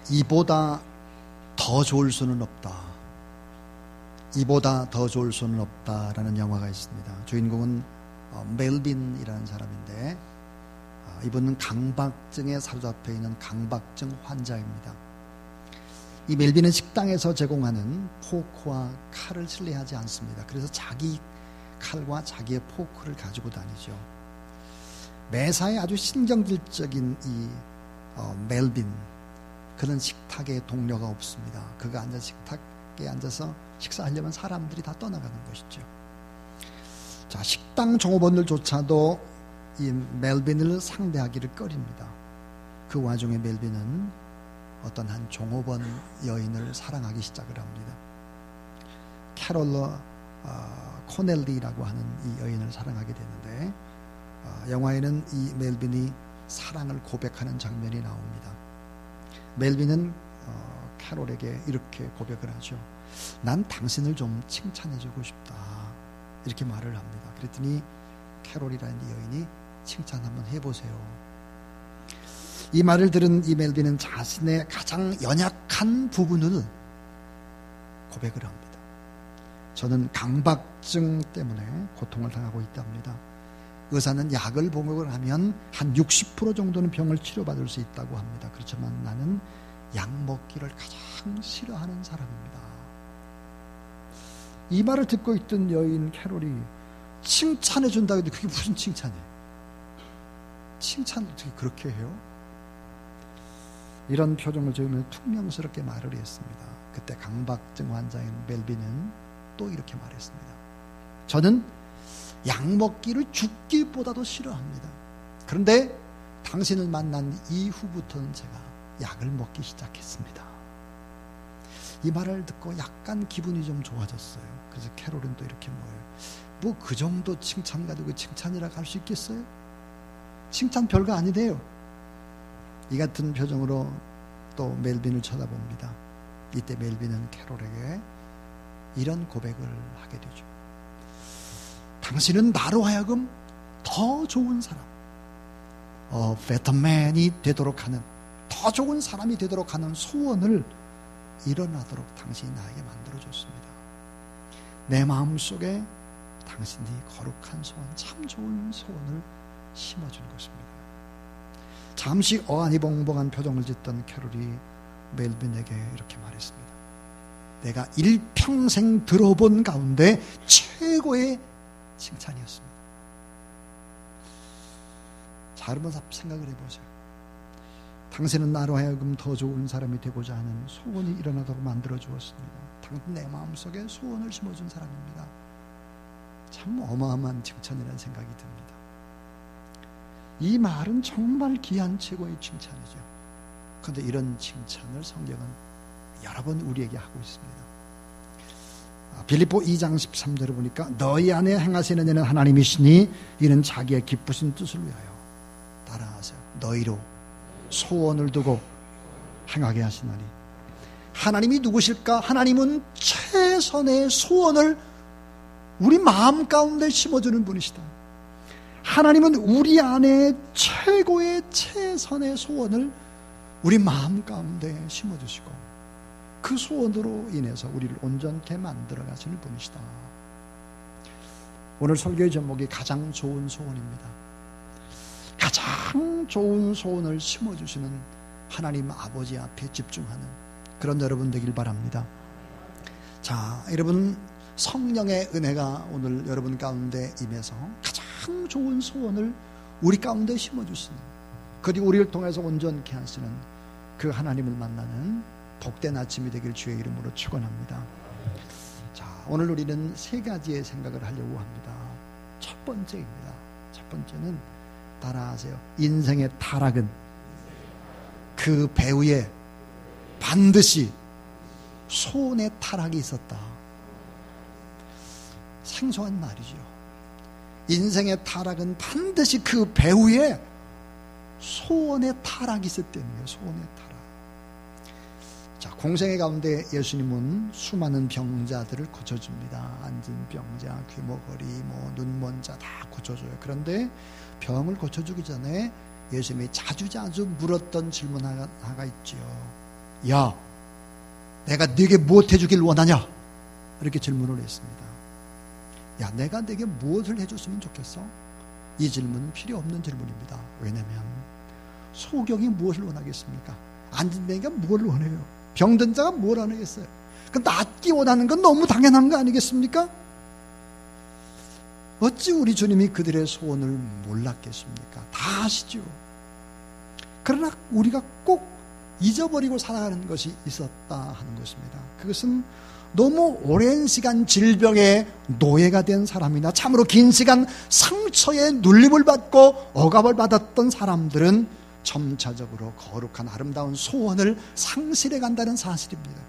이보다 더 좋을 수는 없다. 이보다 더 좋을 수는 없다라는 영화가 있습니다. 주인공은 멜빈이라는 사람인데 이분은 강박증에 사로잡혀 있는 강박증 환자입니다. 이 멜빈은 식당에서 제공하는 포크와 칼을 신뢰하지 않습니다. 그래서 자기 칼과 자기의 포크를 가지고 다니죠. 매사에 아주 신경질적인 이 멜빈, 그는 식탁에 동료가 없습니다. 그가 식탁에 앉아서 식사하려면 사람들이 다 떠나가는 것이죠. 자, 식당 종업원들조차도 이 멜빈을 상대하기를 꺼립니다. 그 와중에 멜빈은 어떤 한 종업원 여인을 사랑하기 시작을 합니다. 캐롤러 코넬리라고 하는 이 여인을 사랑하게 되는데 영화에는 이 멜빈이 사랑을 고백하는 장면이 나옵니다. 멜빈은 캐롤에게 이렇게 고백을 하죠. 난 당신을 좀 칭찬해주고 싶다. 이렇게 말을 합니다. 그랬더니 캐롤이라는 이 여인이 칭찬 한번 해보세요. 이 말을 들은 이 멜빈은 자신의 가장 연약한 부분을 고백을 합니다. 저는 강박증 때문에 고통을 당하고 있답니다. 의사는 약을 복용을 하면 한 60% 정도는 병을 치료받을 수 있다고 합니다. 그렇지만 나는 약 먹기를 가장 싫어하는 사람입니다. 이 말을 듣고 있던 여인 캐롤이 칭찬해 준다고 해도 그게 무슨 칭찬이에요? 칭찬을 어떻게 그렇게 해요? 이런 표정을 지으며 퉁명스럽게 말을 했습니다. 그때 강박증 환자인 멜빈은 또 이렇게 말했습니다. 저는 약 먹기를 죽기보다도 싫어합니다. 그런데 당신을 만난 이후부터는 제가 약을 먹기 시작했습니다. 이 말을 듣고 약간 기분이 좀 좋아졌어요. 그래서 캐롤은 또 이렇게 뭐 그 정도 칭찬 가지고 칭찬이라고 할 수 있겠어요? 칭찬 별거 아니래요. 이 같은 표정으로 또 멜빈을 쳐다봅니다. 이때 멜빈은 캐롤에게 이런 고백을 하게 되죠. 당신은 나로 하여금 더 좋은 사람, better man이 되도록 하는, 더 좋은 사람이 되도록 하는 소원을 일어나도록 당신이 나에게 만들어줬습니다. 내 마음속에 당신이 거룩한 소원, 참 좋은 소원을 심어준 것입니다. 잠시 어안이벙벙한 표정을 짓던 캐롤이 멜빈에게 이렇게 말했습니다. 내가 일평생 들어본 가운데 최고의 칭찬이었습니다. 자, 여러분 생각을 해보세요. 당신은 나로 하여금 더 좋은 사람이 되고자 하는 소원이 일어나도록 만들어 주었습니다. 당신 내 마음속에 소원을 심어준 사람입니다. 참 어마어마한 칭찬이라는 생각이 듭니다. 이 말은 정말 귀한 최고의 칭찬이죠. 그런데 이런 칭찬을 성경은 여러 번 우리에게 하고 있습니다. 빌립보 2장 13절을 보니까 너희 안에 행하시는 이는 하나님이시니 이는 자기의 기쁘신 뜻을 위하여, 따라하세요, 너희로 소원을 두고 행하게 하시나니. 하나님이 누구실까? 하나님은 최선의 소원을 우리 마음 가운데 심어주는 분이시다. 하나님은 우리 안에 최고의 최선의 소원을 우리 마음 가운데 심어주시고 그 소원으로 인해서 우리를 온전케 만들어 가시는 분이시다. 오늘 설교의 제목이 가장 좋은 소원입니다. 가장 좋은 소원을 심어주시는 하나님 아버지 앞에 집중하는 그런 여러분 되길 바랍니다. 자, 여러분, 성령의 은혜가 오늘 여러분 가운데 임해서 가장 좋은 소원을 우리 가운데 심어주시는, 그리고 우리를 통해서 온전케 하시는 그 하나님을 만나는 복된 아침이 되길 주의 이름으로 축원합니다. 자, 오늘 우리는 세 가지의 생각을 하려고 합니다. 첫 번째입니다. 첫 번째는 따라하세요. 인생의 타락은 그 배후에 반드시 소원의 타락이 있었다. 생소한 말이죠. 인생의 타락은 반드시 그 배후에 소원의 타락이 있었다는 거예요. 소원의 타락. 자, 공생의 가운데 예수님은 수많은 병자들을 고쳐줍니다. 앉은 병자, 귀머거리, 눈먼 자 다 고쳐줘요. 그런데 병을 고쳐주기 전에 예수님이 자주 물었던 질문 하나가 있죠. 야, 내가 네게 무엇 해주길 원하냐? 이렇게 질문을 했습니다. 야, 내가 네게 무엇을 해줬으면 좋겠어? 이 질문은 필요 없는 질문입니다. 왜냐하면 소경이 무엇을 원하겠습니까? 안진뱅이가 뭘 원해요? 병든 자가 뭘 원하겠어요? 그 낫기 원하는 건 너무 당연한 거 아니겠습니까? 어찌 우리 주님이 그들의 소원을 몰랐겠습니까? 다 아시죠. 그러나 우리가 꼭 잊어버리고 살아가는 것이 있었다 하는 것입니다. 그것은 너무 오랜 시간 질병의 노예가 된 사람이나 참으로 긴 시간 상처에 눌림을 받고 억압을 받았던 사람들은 점차적으로 거룩한 아름다운 소원을 상실해 간다는 사실입니다.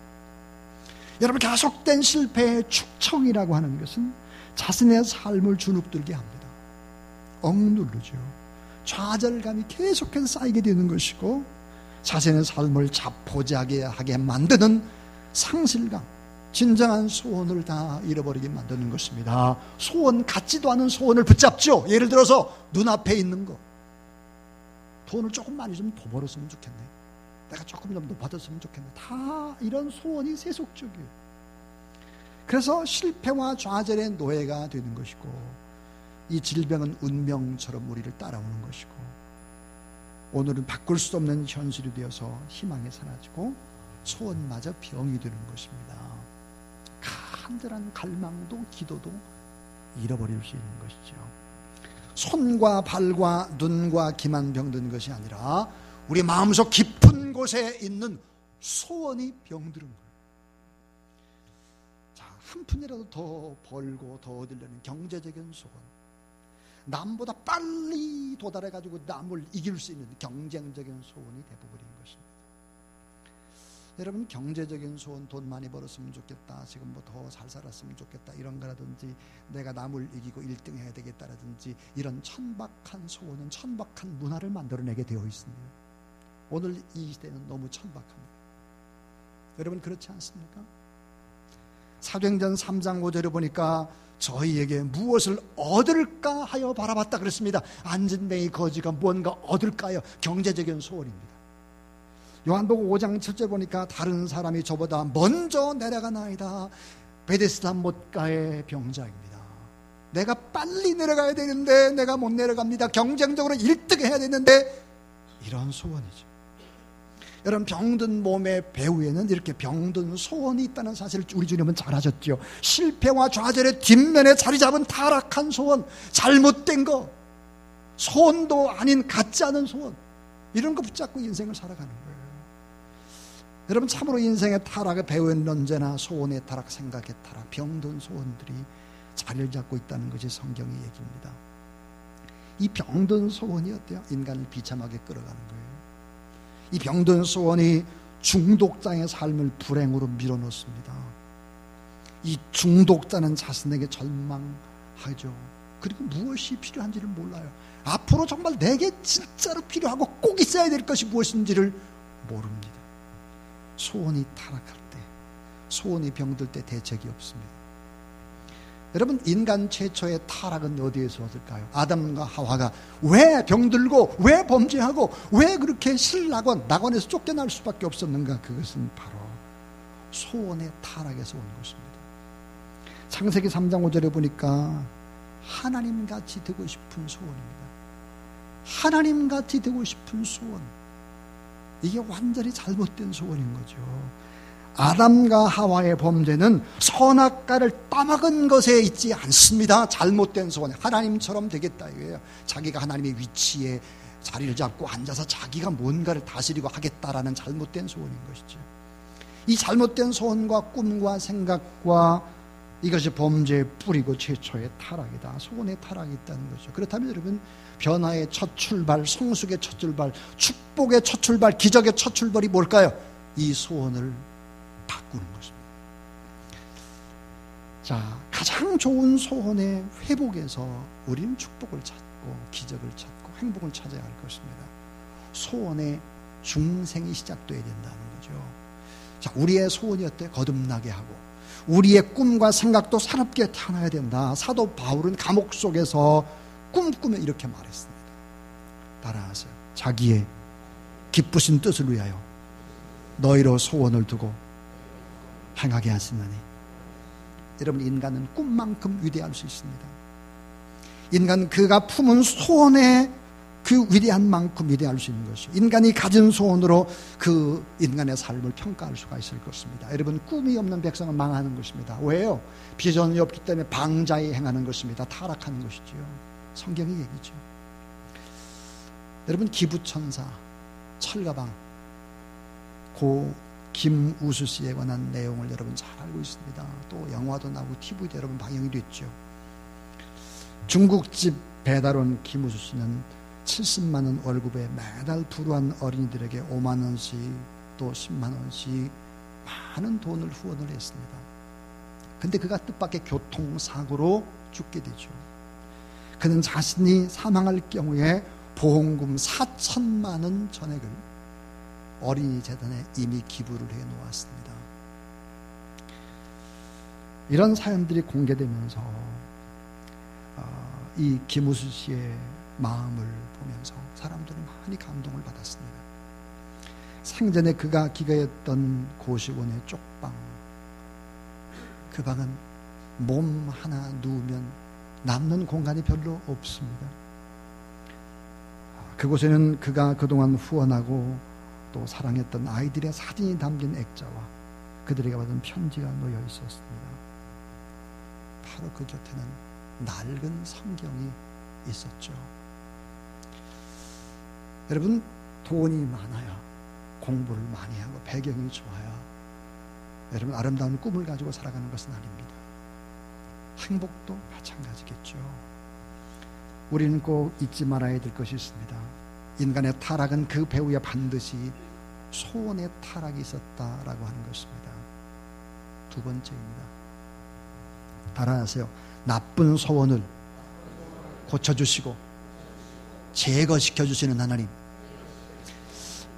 여러분, 계속된 실패의 축청이라고 하는 것은 자신의 삶을 주눅들게 합니다. 억누르죠. 좌절감이 계속해서 쌓이게 되는 것이고 자신의 삶을 자포자기하게 하게 만드는 상실감, 진정한 소원을 다 잃어버리게 만드는 것입니다. 소원 같지도 않은 소원을 붙잡죠. 예를 들어서 눈앞에 있는 거, 돈을 조금 많이 좀 더 벌었으면 좋겠네, 내가 조금 좀 더 받았으면 좋겠네, 다 이런 소원이 세속적이에요. 그래서 실패와 좌절의 노예가 되는 것이고, 이 질병은 운명처럼 우리를 따라오는 것이고, 오늘은 바꿀 수 없는 현실이 되어서 희망이 사라지고 소원마저 병이 되는 것입니다. 간절한 갈망도 기도도 잃어버릴 수 있는 것이죠. 손과 발과 눈과 귀만 병든 것이 아니라 우리 마음속 깊은 곳에 있는 소원이 병드는 거예요. 자, 한 푼이라도 더 벌고 더 얻으려는 경제적인 소원, 남보다 빨리 도달해가지고 남을 이길 수 있는 경쟁적인 소원이 대부분인 것입니다. 여러분, 경제적인 소원, 돈 많이 벌었으면 좋겠다, 지금 뭐 더 잘 살았으면 좋겠다, 이런 거라든지 내가 남을 이기고 1등 해야 되겠다라든지 이런 천박한 소원은 천박한 문화를 만들어내게 되어 있습니다. 오늘 이 시대는 너무 천박합니다. 여러분, 그렇지 않습니까? 사도행전 3장 5절에 보니까 저희에게 무엇을 얻을까 하여 바라봤다 그랬습니다. 안진뱅이 거지가 뭔가 얻을까요? 경제적인 소원입니다. 요한복음 5장 7절 보니까 다른 사람이 저보다 먼저 내려가나이다. 베데스다 못가의 병자입니다. 내가 빨리 내려가야 되는데 내가 못 내려갑니다. 경쟁적으로 1등 해야 되는데, 이런 소원이죠. 여러분, 병든 몸의 배후에는 이렇게 병든 소원이 있다는 사실을 우리 주님은 잘 아셨죠. 실패와 좌절의 뒷면에 자리 잡은 타락한 소원, 잘못된 거, 소원도 아닌 같지 않은 소원, 이런 거 붙잡고 인생을 살아가는 거예요. 여러분, 참으로 인생의 타락의 배후에는 언제나 소원의 타락, 생각의 타락, 병든 소원들이 자리를 잡고 있다는 것이 성경의 얘기입니다. 이 병든 소원이 어때요? 인간을 비참하게 끌어가는 거예요. 이 병든 소원이 중독자의 삶을 불행으로 밀어넣습니다. 이 중독자는 자신에게 절망하죠. 그리고 무엇이 필요한지를 몰라요. 앞으로 정말 내게 진짜로 필요하고 꼭 있어야 될 것이 무엇인지를 모릅니다. 소원이 타락할 때, 소원이 병들 때 대책이 없습니다. 여러분, 인간 최초의 타락은 어디에서 왔을까요? 아담과 하와가 왜 병들고 왜 범죄하고 왜 그렇게 신라고 낙원에서 쫓겨날 수밖에 없었는가? 그것은 바로 소원의 타락에서 온 것입니다. 창세기 3장 5절에 보니까 하나님같이 되고 싶은 소원입니다. 하나님같이 되고 싶은 소원, 이게 완전히 잘못된 소원인 거죠. 아담과 하와의 범죄는 선악과를 따먹은 것에 있지 않습니다. 잘못된 소원, 하나님처럼 되겠다 이거예요. 자기가 하나님의 위치에 자리를 잡고 앉아서 자기가 뭔가를 다스리고 하겠다라는 잘못된 소원인 것이죠. 이 잘못된 소원과 꿈과 생각과 이것이 범죄의 뿌리고 최초의 타락이다. 소원의 타락이 있다는 거죠. 그렇다면 여러분, 변화의 첫 출발, 성숙의 첫 출발, 축복의 첫 출발, 기적의 첫 출발이 뭘까요? 이 소원을 바꾸는 것입니다. 자, 가장 좋은 소원의 회복에서 우리는 축복을 찾고 기적을 찾고 행복을 찾아야 할 것입니다. 소원의 중생이 시작돼야 된다는 거죠. 자, 우리의 소원이 어때? 거듭나게 하고 우리의 꿈과 생각도 사납게 태어나야 된다. 사도 바울은 감옥 속에서 꿈꾸며 이렇게 말했습니다. 따라하세요. 자기의 기쁘신 뜻을 위하여 너희로 소원을 두고 행하게 하시나니. 여러분, 인간은 꿈만큼 위대할 수 있습니다. 인간 그가 품은 소원에 그 위대한 만큼 위대할 수 있는 것이죠. 인간이 가진 소원으로 그 인간의 삶을 평가할 수가 있을 것입니다. 여러분, 꿈이 없는 백성은 망하는 것입니다. 왜요? 비전이 없기 때문에 방자히 행하는 것입니다. 타락하는 것이죠. 성경이 얘기죠. 여러분, 기부천사, 철가방, 고 김우수 씨에 관한 내용을 여러분 잘 알고 있습니다. 또 영화도 나오고 TV도 여러분 방영이 됐죠. 중국집 배달원 김우수 씨는 70만 원 월급에 매달 불우한 어린이들에게 5만 원씩 또 10만 원씩 많은 돈을 후원을 했습니다. 근데 그가 뜻밖의 교통사고로 죽게 되죠. 그는 자신이 사망할 경우에 보험금 4천만 원 전액을 어린이 재단에 이미 기부를 해 놓았습니다. 이런 사연들이 공개되면서 이 김우수 씨의 마음을 보면서 사람들은 많이 감동을 받았습니다. 생전에 그가 기거했던 고시원의 쪽방, 그 방은 몸 하나 누우면 남는 공간이 별로 없습니다. 그곳에는 그가 그동안 후원하고 또 사랑했던 아이들의 사진이 담긴 액자와 그들에게 받은 편지가 놓여 있었습니다. 바로 그 곁에는 낡은 성경이 있었죠. 여러분, 돈이 많아야, 공부를 많이 하고 배경이 좋아야 여러분 아름다운 꿈을 가지고 살아가는 것은 아닙니다. 행복도 마찬가지겠죠. 우리는 꼭 잊지 말아야 될 것이 있습니다. 인간의 타락은 그 배후에 반드시 소원의 타락이 있었다라고 하는 것입니다. 두 번째입니다. 따라하세요. 나쁜 소원을 고쳐주시고 제거시켜주시는 하나님.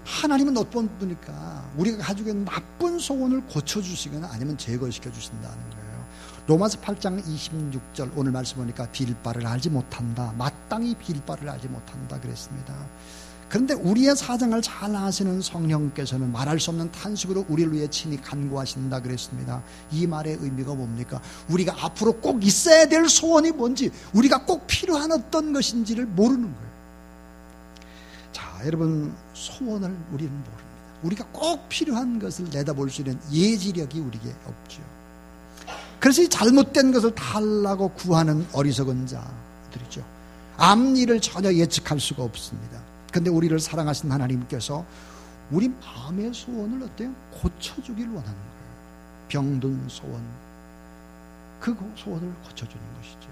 하나님은 어떤 분일까? 우리가 가지고 있는 나쁜 소원을 고쳐주시거나 아니면 제거시켜주신다는 거예요. 로마서 8장 26절 오늘 말씀 보니까 빌 바를 알지 못한다, 마땅히 빌 바를 알지 못한다 그랬습니다. 그런데 우리의 사정을 잘 아시는 성령께서는 말할 수 없는 탄식으로 우리를 위해 친히 간구하신다 그랬습니다. 이 말의 의미가 뭡니까? 우리가 앞으로 꼭 있어야 될 소원이 뭔지, 우리가 꼭 필요한 어떤 것인지를 모르는 거예요. 자, 여러분, 소원을 우리는 모릅니다. 우리가 꼭 필요한 것을 내다볼 수 있는 예지력이 우리에게 없죠. 그래서 이 잘못된 것을 달라고 구하는 어리석은 자들이죠. 앞일을 전혀 예측할 수가 없습니다. 그런데 우리를 사랑하신 하나님께서 우리 마음의 소원을 어때요? 고쳐주길 원하는 거예요. 병든 소원, 그 소원을 고쳐주는 것이죠.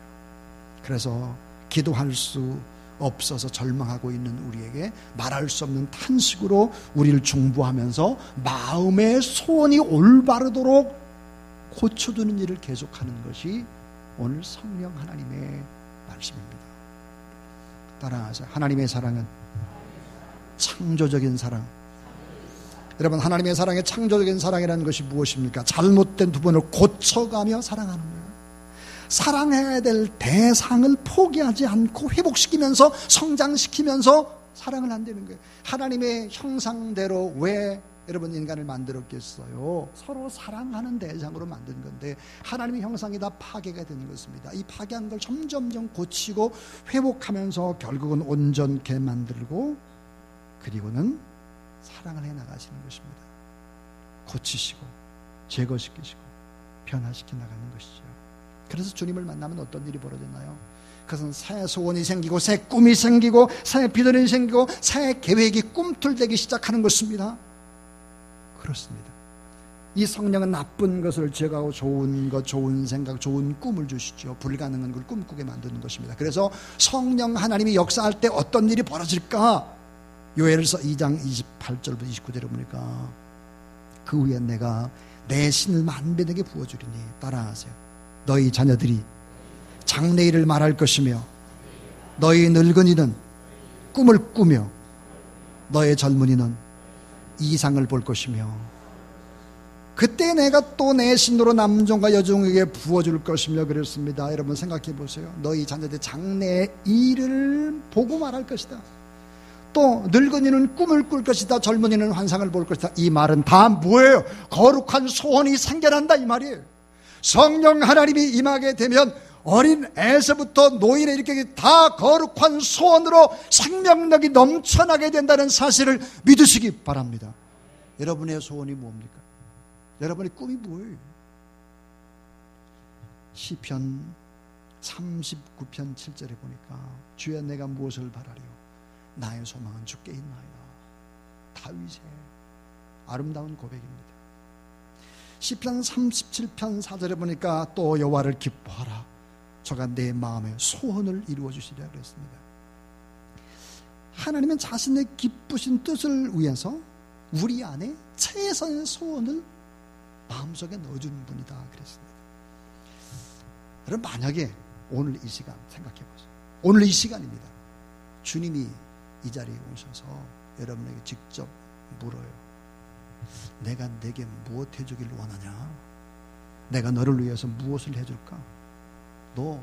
그래서 기도할 수 없어서 절망하고 있는 우리에게 말할 수 없는 탄식으로 우리를 중보하면서 마음의 소원이 올바르도록 고쳐두는 일을 계속하는 것이 오늘 성령 하나님의 말씀입니다. 따라하세요. 하나님의 사랑은 창조적인 사랑. 여러분, 하나님의 사랑의 창조적인 사랑이라는 것이 무엇입니까? 잘못된 부분을 고쳐가며 사랑하는 거예요. 사랑해야 될 대상을 포기하지 않고 회복시키면서 성장시키면서 사랑을 한다는 거예요. 하나님의 형상대로 왜 여러분 인간을 만들었겠어요? 서로 사랑하는 대상으로 만든 건데 하나님의 형상이 다 파괴가 되는 것입니다. 이 파괴한 걸 점점점 고치고 회복하면서 결국은 온전케 만들고 그리고는 사랑을 해나가시는 것입니다. 고치시고 제거시키시고 변화시켜 나가는 것이죠. 그래서 주님을 만나면 어떤 일이 벌어졌나요? 그것은 새 소원이 생기고 새 꿈이 생기고 새 비전이 생기고 새 계획이 꿈틀대기 시작하는 것입니다. 그렇습니다. 이 성령은 나쁜 것을 제거하고 좋은 것, 좋은 생각, 좋은 꿈을 주시죠. 불가능한 걸 꿈꾸게 만드는 것입니다. 그래서 성령 하나님이 역사할 때 어떤 일이 벌어질까? 요엘서 2장 28절부터 29절에 보니까 그 후에 내가 내 신을 만민에게 부어주리니 따라하세요. 너희 자녀들이 장래일을 말할 것이며 너희 늙은이는 꿈을 꾸며 너의 젊은이는 이상을 볼 것이며 그때 내가 또 내 신으로 남종과 여종에게 부어줄 것이며 그랬습니다. 여러분 생각해 보세요. 너희 자녀들 장래의 일을 보고 말할 것이다. 또 늙은이는 꿈을 꿀 것이다, 젊은이는 환상을 볼 것이다. 이 말은 다 뭐예요? 거룩한 소원이 생겨난다 이 말이에요. 성령 하나님이 임하게 되면 어린 애서부터 노인에 이렇게 다 거룩한 소원으로 생명력이 넘쳐나게 된다는 사실을 믿으시기 바랍니다. 여러분의 소원이 뭡니까? 여러분의 꿈이 뭐예요? 시편 39편 7절에 보니까 주여 내가 무엇을 바라리요? 나의 소망은 주께 있나이다. 다윗의 아름다운 고백입니다. 시편 37편 4절에 보니까 또 여호와를 기뻐하라. 저가 내 마음의 소원을 이루어 주시리라 그랬습니다. 하나님은 자신의 기쁘신 뜻을 위해서 우리 안에 최선의 소원을 마음속에 넣어주는 분이다 그랬습니다. 여러분, 만약에 오늘 이 시간 생각해 보세요. 오늘 이 시간입니다. 주님이 이 자리에 오셔서 여러분에게 직접 물어요. 내가 내게 무엇 해주길 원하냐? 내가 너를 위해서 무엇을 해줄까? 너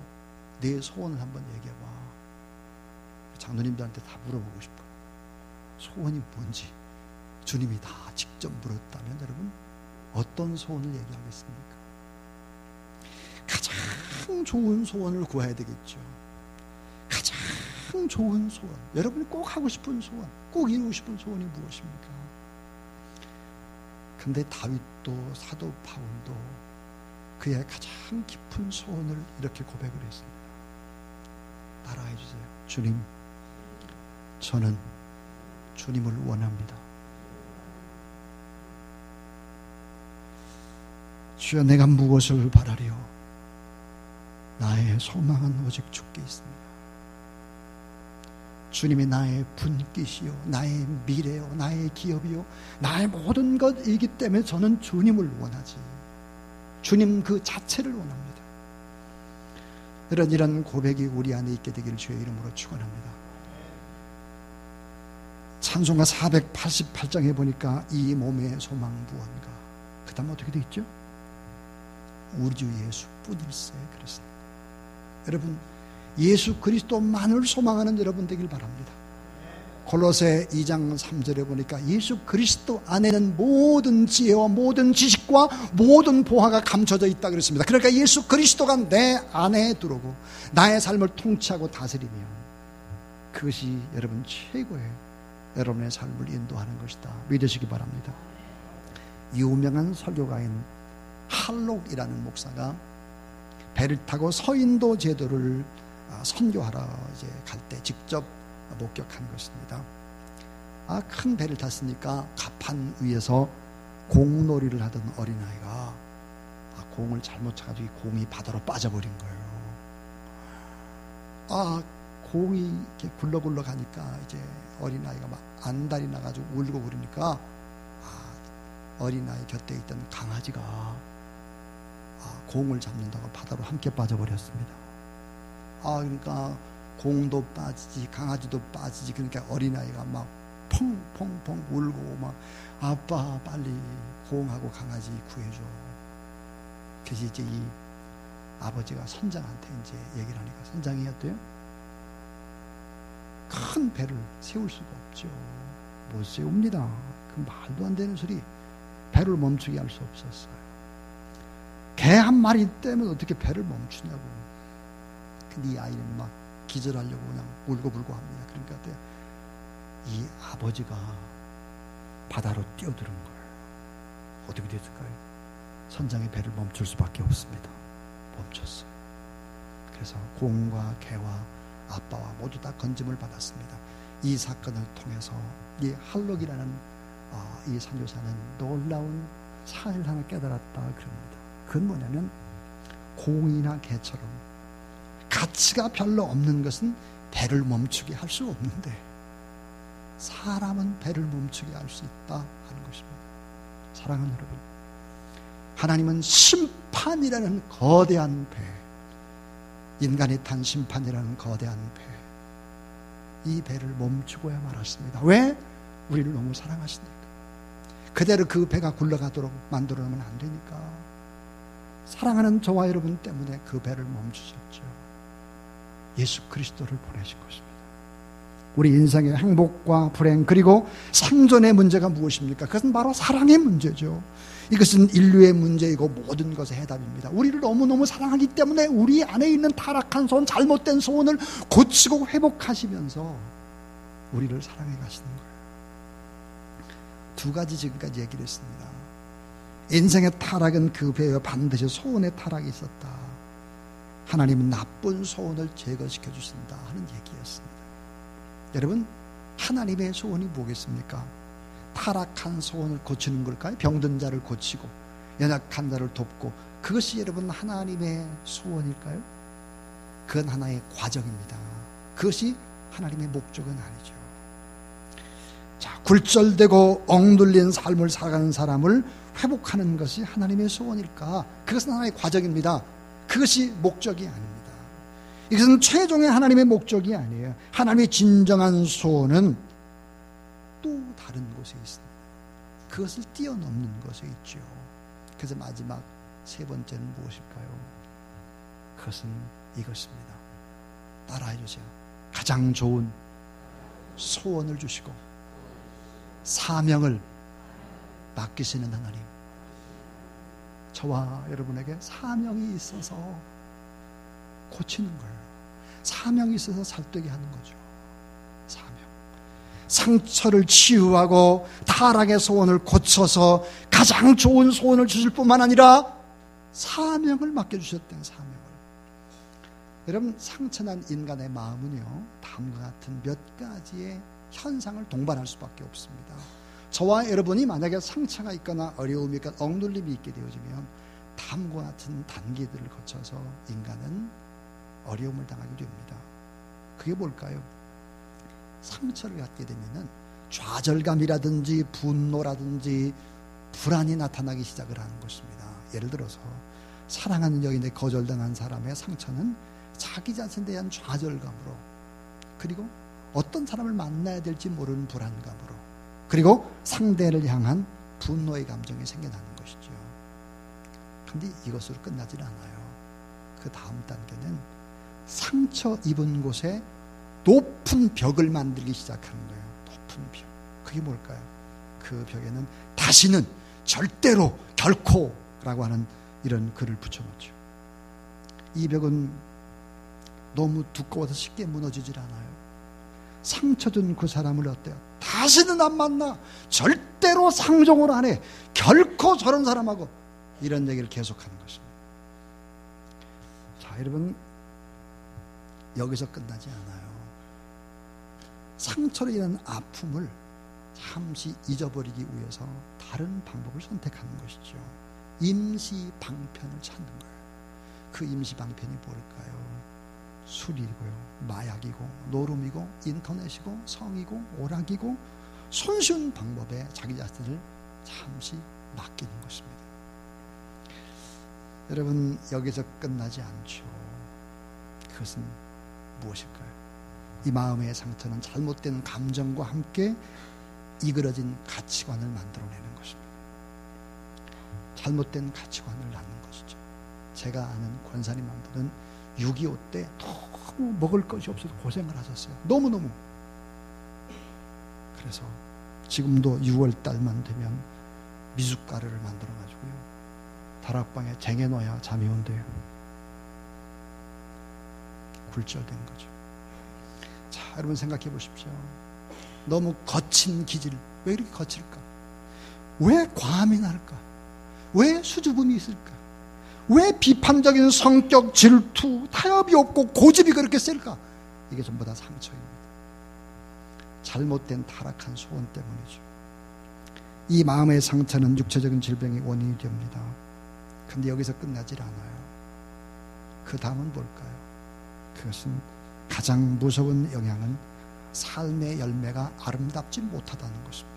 내 소원을 한번 얘기해봐. 장로님들한테 다 물어보고 싶어요. 소원이 뭔지 주님이 다 직접 물었다면 여러분 어떤 소원을 얘기하겠습니까? 가장 좋은 소원을 구해야 되겠죠. 가장 좋은 소원, 여러분이 꼭 하고 싶은 소원, 꼭 이루고 싶은 소원이 무엇입니까? 근데 다윗도 사도 바울도 그의 가장 깊은 소원을 이렇게 고백을 했습니다. 따라해 주세요. 주님, 저는 주님을 원합니다. 주여 내가 무엇을 바라리요? 나의 소망은 오직 주께 있습니다. 주님이 나의 분깃이요, 나의 미래요, 나의 기업이요, 나의 모든 것이기 때문에 저는 주님을 원하지, 주님 그 자체를 원합니다. 이런 고백이 우리 안에 있게 되기를 주의 이름으로 축원합니다. 찬송가 488장에 보니까 이 몸의 소망 무언가, 그 다음 어떻게 되어 있죠? 우리 주 예수뿐일세 그랬습니다. 여러분, 예수 그리스도만을 소망하는 여러분 되길 바랍니다. 골로새 2장 3절에 보니까 예수 그리스도 안에는 모든 지혜와 모든 지식과 모든 보화가 감춰져 있다 그랬습니다. 그러니까 예수 그리스도가 내 안에 들어오고 나의 삶을 통치하고 다스리면 그것이 여러분 최고의 여러분의 삶을 인도하는 것이다 믿으시기 바랍니다. 유명한 설교가인 할록이라는 목사가 배를 타고 서인도 제도를 선교하러 이제 갈 때 직접 목격한 것입니다. 큰 배를 탔으니까 갑판 위에서 공놀이를 하던 어린아이가 공을 잘못 차가지고 공이 바다로 빠져버린 거예요. 공이 이렇게 굴러굴러 가니까 이제 어린아이가 막 안달이 나가지고 울고 그러니까 어린아이 곁에 있던 강아지가 공을 잡는다고 바다로 함께 빠져버렸습니다. 그러니까 공도 빠지지 강아지도 빠지지. 그러니까 어린아이가 막 펑펑펑 울고 막 아빠 빨리 공하고 강아지 구해줘. 그래서 이제 이 아버지가 선장한테 이제 얘기를 하니까 선장이 어때요? 큰 배를 세울 수가 없죠. 못 세웁니다. 그 말도 안 되는 소리. 배를 멈추게 할 수 없었어요. 개 한 마리 때문에 어떻게 배를 멈추냐고. 근데 이 아이는 막 기절하려고 그냥 울고불고 합니다. 그러니까 이 아버지가 바다로 뛰어드는 거예요. 어떻게 됐을까요? 선장의 배를 멈출 수밖에 없습니다. 멈췄어요. 그래서 공과 개와 아빠와 모두 다 건짐을 받았습니다. 이 사건을 통해서 이 할록이라는 이 선교사는 놀라운 사실을 하나 깨달았다 그럽니다. 그건 뭐냐면 공이나 개처럼 가치가 별로 없는 것은 배를 멈추게 할 수 없는데 사람은 배를 멈추게 할 수 있다 하는 것입니다. 사랑하는 여러분, 하나님은 심판이라는 거대한 배, 인간이 탄 심판이라는 거대한 배, 이 배를 멈추고야 말았습니다. 왜? 우리를 너무 사랑하시니까. 그대로 그 배가 굴러가도록 만들어 놓으면 안 되니까. 사랑하는 저와 여러분 때문에 그 배를 멈추셨죠. 예수 그리스도를 보내신 것입니다. 우리 인생의 행복과 불행 그리고 생존의 문제가 무엇입니까? 그것은 바로 사랑의 문제죠. 이것은 인류의 문제이고 모든 것의 해답입니다. 우리를 너무너무 사랑하기 때문에 우리 안에 있는 타락한 소원, 잘못된 소원을 고치고 회복하시면서 우리를 사랑해 가시는 거예요. 두 가지 지금까지 얘기를 했습니다. 인생의 타락은 그 배에 반드시 소원의 타락이 있었다. 하나님은 나쁜 소원을 제거시켜 주신다 하는 얘기였습니다. 여러분, 하나님의 소원이 뭐겠습니까? 타락한 소원을 고치는 걸까요? 병든 자를 고치고 연약한 자를 돕고, 그것이 여러분 하나님의 소원일까요? 그건 하나의 과정입니다. 그것이 하나님의 목적은 아니죠. 자, 굴절되고 억눌린 삶을 살아가는 사람을 회복하는 것이 하나님의 소원일까? 그것은 하나의 과정입니다. 그것이 목적이 아닙니다. 이것은 최종의 하나님의 목적이 아니에요. 하나님의 진정한 소원은 또 다른 곳에 있습니다. 그것을 뛰어넘는 곳에 있죠. 그래서 마지막 세 번째는 무엇일까요? 그것은 이것입니다. 따라해 주세요. 가장 좋은 소원을 주시고 사명을 맡기시는 하나님. 저와 여러분에게 사명이 있어서 고치는 거예요. 사명이 있어서 살되게 하는 거죠. 사명. 상처를 치유하고 타락의 소원을 고쳐서 가장 좋은 소원을 주실 뿐만 아니라 사명을 맡겨주셨던 사명을. 여러분, 상처난 인간의 마음은요, 다음과 같은 몇 가지의 현상을 동반할 수밖에 없습니다. 저와 여러분이 만약에 상처가 있거나 어려움이 있거나 억눌림이 있게 되어지면 다음과 같은 단계들을 거쳐서 인간은 어려움을 당하게 됩니다. 그게 뭘까요? 상처를 갖게 되면은 좌절감이라든지 분노라든지 불안이 나타나기 시작을 하는 것입니다. 예를 들어서 사랑하는 여인에 거절당한 사람의 상처는 자기 자신에 대한 좌절감으로, 그리고 어떤 사람을 만나야 될지 모르는 불안감으로, 그리고 상대를 향한 분노의 감정이 생겨나는 것이죠. 그런데 이것으로 끝나질 않아요. 그 다음 단계는 상처 입은 곳에 높은 벽을 만들기 시작하는 거예요. 높은 벽. 그게 뭘까요? 그 벽에는 다시는, 절대로, 결코라고 하는 이런 글을 붙여놓죠. 이 벽은 너무 두꺼워서 쉽게 무너지질 않아요. 상처 준 그 사람을 어때요? 다시는 안 만나, 절대로 상종을 안 해, 결코 저런 사람하고, 이런 얘기를 계속하는 것입니다. 자, 여러분, 여기서 끝나지 않아요. 상처로 인한 아픔을 잠시 잊어버리기 위해서 다른 방법을 선택하는 것이죠. 임시 방편을 찾는 거예요. 그 임시 방편이 뭘까요? 술이고요, 마약이고, 노름이고, 인터넷이고, 성이고, 오락이고, 손쉬운 방법에 자기 자신을 잠시 맡기는 것입니다. 여러분, 여기서 끝나지 않죠. 그것은 무엇일까요? 이 마음의 상처는 잘못된 감정과 함께 이그러진 가치관을 만들어내는 것입니다. 잘못된 가치관을 낳는 것이죠. 제가 아는 권사님 한 분은 6.25 때 너무 먹을 것이 없어서 고생을 하셨어요. 너무너무. 그래서 지금도 6월 달만 되면 미숫가루를 만들어가지고요, 다락방에 쟁여놔야 잠이 온대요. 굴절된 거죠. 자, 여러분 생각해 보십시오. 너무 거친 기질, 왜 이렇게 거칠까? 왜 과민할까? 왜 수줍음이 있을까? 왜 비판적인 성격, 질투, 타협이 없고 고집이 그렇게 셀까? 이게 전부 다 상처입니다. 잘못된 타락한 소원 때문이죠. 이 마음의 상처는 육체적인 질병의 원인이 됩니다. 그런데 여기서 끝나질 않아요. 그 다음은 뭘까요? 그것은 가장 무서운 영향은 삶의 열매가 아름답지 못하다는 것입니다.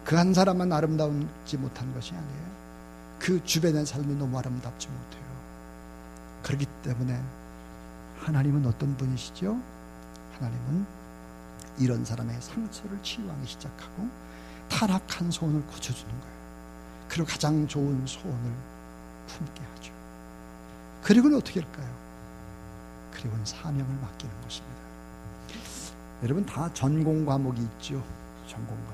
그 한 사람만 아름답지 못한 것이 아니에요. 그 주변의 삶이 너무 아름답지 못해요. 그렇기 때문에 하나님은 어떤 분이시죠? 하나님은 이런 사람의 상처를 치유하기 시작하고 타락한 소원을 고쳐주는 거예요. 그리고 가장 좋은 소원을 품게 하죠. 그리고는 어떻게 할까요? 그리고는 사명을 맡기는 것입니다. 여러분 다 전공 과목이 있죠. 전공 과목.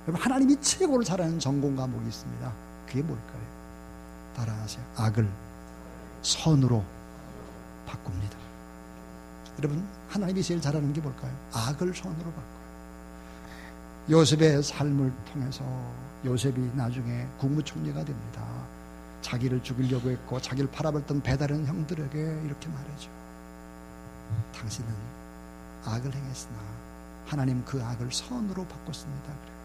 여러분 하나님이 최고로 잘하는 전공 과목이 있습니다. 그게 뭘까요? 따라하세요. 악을 선으로 바꿉니다. 여러분 하나님이 제일 잘하는 게 뭘까요? 악을 선으로 바꿔요. 요셉의 삶을 통해서 요셉이 나중에 국무총리가 됩니다. 자기를 죽이려고 했고 자기를 팔아버렸던 배다른 형들에게 이렇게 말하죠. 당신은 악을 행했으나 하나님 그 악을 선으로 바꿨습니다. 그래요.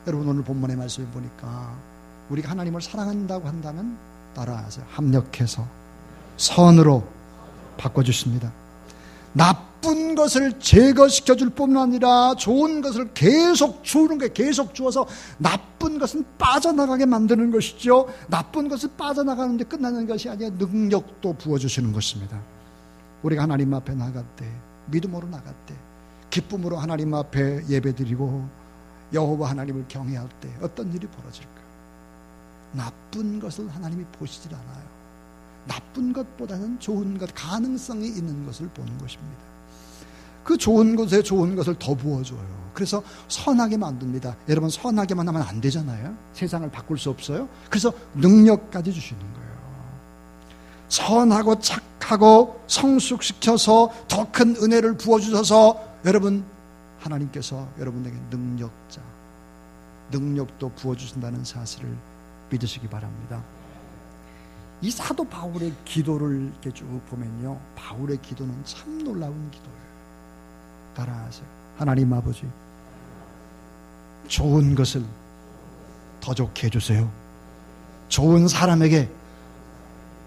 여러분 오늘 본문의 말씀을 보니까 우리가 하나님을 사랑한다고 한다면 따라하세요. 합력해서 선으로 바꿔주십니다. 나쁜 것을 제거시켜 줄 뿐만 아니라 좋은 것을 계속 주는 게 계속 주어서 나쁜 것은 빠져나가게 만드는 것이죠. 나쁜 것은 빠져나가는데 끝나는 것이 아니라 능력도 부어주시는 것입니다. 우리가 하나님 앞에 나갈 때 믿음으로 나갈 때 기쁨으로 하나님 앞에 예배드리고 여호와 하나님을 경외할 때 어떤 일이 벌어질까? 나쁜 것을 하나님이 보시질 않아요. 나쁜 것보다는 좋은 것, 가능성이 있는 것을 보는 것입니다. 그 좋은 것에 좋은 것을 더 부어줘요. 그래서 선하게 만듭니다. 여러분 선하게만 하면 안 되잖아요. 세상을 바꿀 수 없어요. 그래서 능력까지 주시는 거예요. 선하고 착하고 성숙시켜서 더 큰 은혜를 부어주셔서 여러분 하나님께서 여러분에게 능력도 부어주신다는 사실을 믿으시기 바랍니다. 이 사도 바울의 기도를 이렇게 쭉 보면요, 바울의 기도는 참 놀라운 기도예요. 따라하세요. 하나님 아버지, 좋은 것을 더 좋게 해주세요. 좋은 사람에게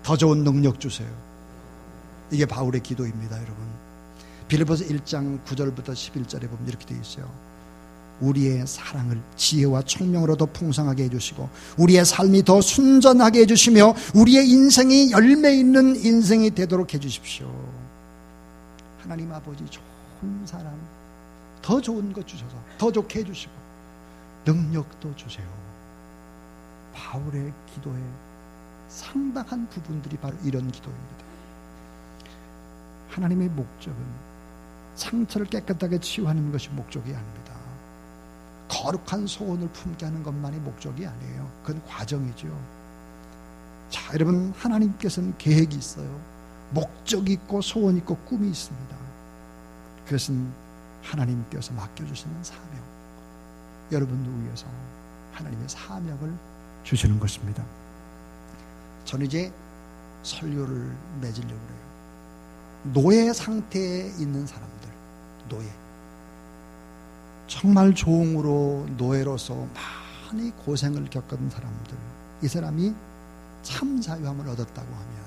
더 좋은 능력 주세요. 이게 바울의 기도입니다, 여러분. 빌립보서 1장 9절부터 11절에 보면 이렇게 되어 있어요. 우리의 사랑을 지혜와 총명으로 더 풍성하게 해주시고 우리의 삶이 더 순전하게 해주시며 우리의 인생이 열매 있는 인생이 되도록 해주십시오. 하나님 아버지, 좋은 사람, 더 좋은 것 주셔서 더 좋게 해주시고 능력도 주세요. 바울의 기도의 상당한 부분들이 바로 이런 기도입니다. 하나님의 목적은 상처를 깨끗하게 치유하는 것이 목적이 아닙니다. 거룩한 소원을 품게 하는 것만이 목적이 아니에요. 그건 과정이죠. 자, 여러분 하나님께서는 계획이 있어요. 목적이 있고 소원이 있고 꿈이 있습니다. 그것은 하나님께서 맡겨주시는 사명, 여러분을 위해서 하나님의 사명을 주시는 것입니다. 저는 이제 설교를 맺으려고 그래요. 노예 상태에 있는 사람들, 노예, 정말 종으로 노예로서 많이 고생을 겪은 사람들, 이 사람이 참 자유함을 얻었다고 하면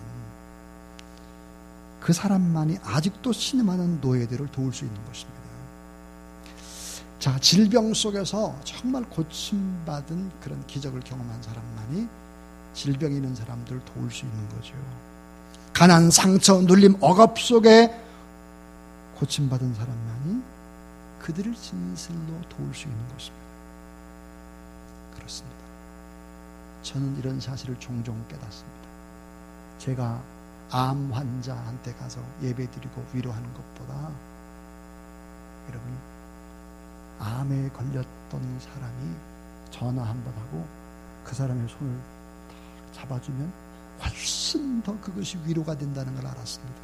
그 사람만이 아직도 신음하는 노예들을 도울 수 있는 것입니다. 자, 질병 속에서 정말 고침받은 그런 기적을 경험한 사람만이 질병이 있는 사람들을 도울 수 있는 거죠. 가난, 상처, 눌림, 억압 속에 고침받은 사람만이 그들을 진실로 도울 수 있는 것입니다. 그렇습니다. 저는 이런 사실을 종종 깨닫습니다. 제가 암 환자한테 가서 예배드리고 위로하는 것보다 여러분, 암에 걸렸던 사람이 전화 한번 하고 그 사람의 손을 딱 잡아주면 훨씬 더 그것이 위로가 된다는 걸 알았습니다.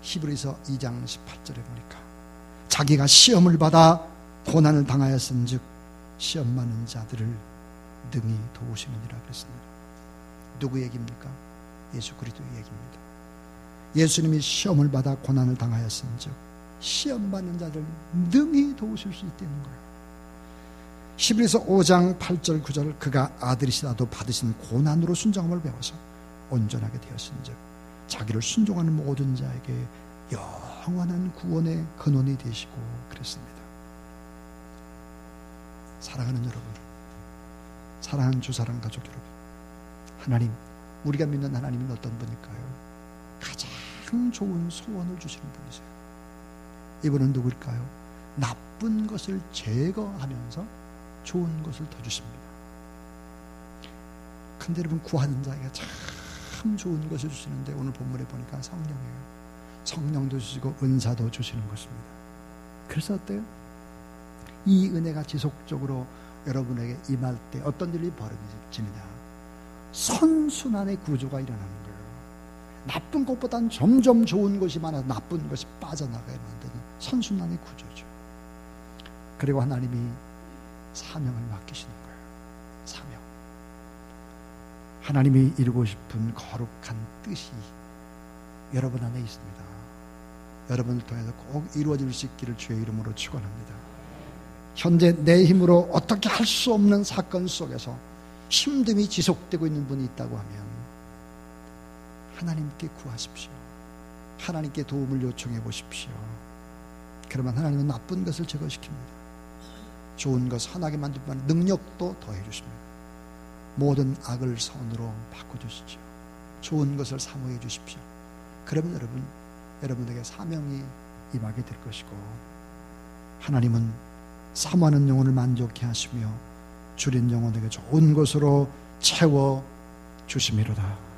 히브리서 2장 18절에 보니까 자기가 시험을 받아 고난을 당하였은즉 시험 많은 자들을 능히 도우시느니라 그랬습니다. 누구 얘기입니까? 예수 그리스도의 얘기입니다. 예수님이 시험을 받아 고난을 당하였은즉 시험 받는 자들을 능히 도우실 수 있다는 거예요. 히브리서 5장 8절 9절 그가 아들이시라도 받으신 고난으로 순종함을 배워서 온전하게 되었은즉 자기를 순종하는 모든 자에게 영원한 구원의 근원이 되시고 그랬습니다. 사랑하는 여러분, 사랑하는 주사랑 가족 여러분, 하나님, 우리가 믿는 하나님은 어떤 분일까요? 가장 좋은 소원을 주시는 분이세요. 이분은 누구일까요? 나쁜 것을 제거하면서 좋은 것을 더 주십니다. 근데 여러분, 구하는 자에게 참 좋은 것을 주시는데 오늘 본문에 보니까 성령이에요. 성령도 주시고 은사도 주시는 것입니다. 그래서 어때요? 이 은혜가 지속적으로 여러분에게 임할 때 어떤 일이 벌어지느냐? 선순환의 구조가 일어나는 거예요. 나쁜 것보다는 점점 좋은 것이 많아서 나쁜 것이 빠져나가게 만드는 선순환의 구조죠. 그리고 하나님이 사명을 맡기시는 거예요. 사명. 하나님이 이루고 싶은 거룩한 뜻이 여러분 안에 있습니다. 여러분을 통해서 꼭 이루어질 수 있기를 주의 이름으로 축원합니다. 현재 내 힘으로 어떻게 할 수 없는 사건 속에서 힘듦이 지속되고 있는 분이 있다고 하면 하나님께 구하십시오. 하나님께 도움을 요청해 보십시오. 그러면 하나님은 나쁜 것을 제거시킵니다. 좋은 것 하나게 만들 뿐만 아니라 능력도 더해 주십니다. 모든 악을 선으로 바꿔주시죠. 좋은 것을 사모해 주십시오. 그러면 여러분에게 사명이 임하게 될 것이고 하나님은 사모하는 영혼을 만족해 하시며 줄인 영혼에게 좋은 것으로 채워 주심이로다.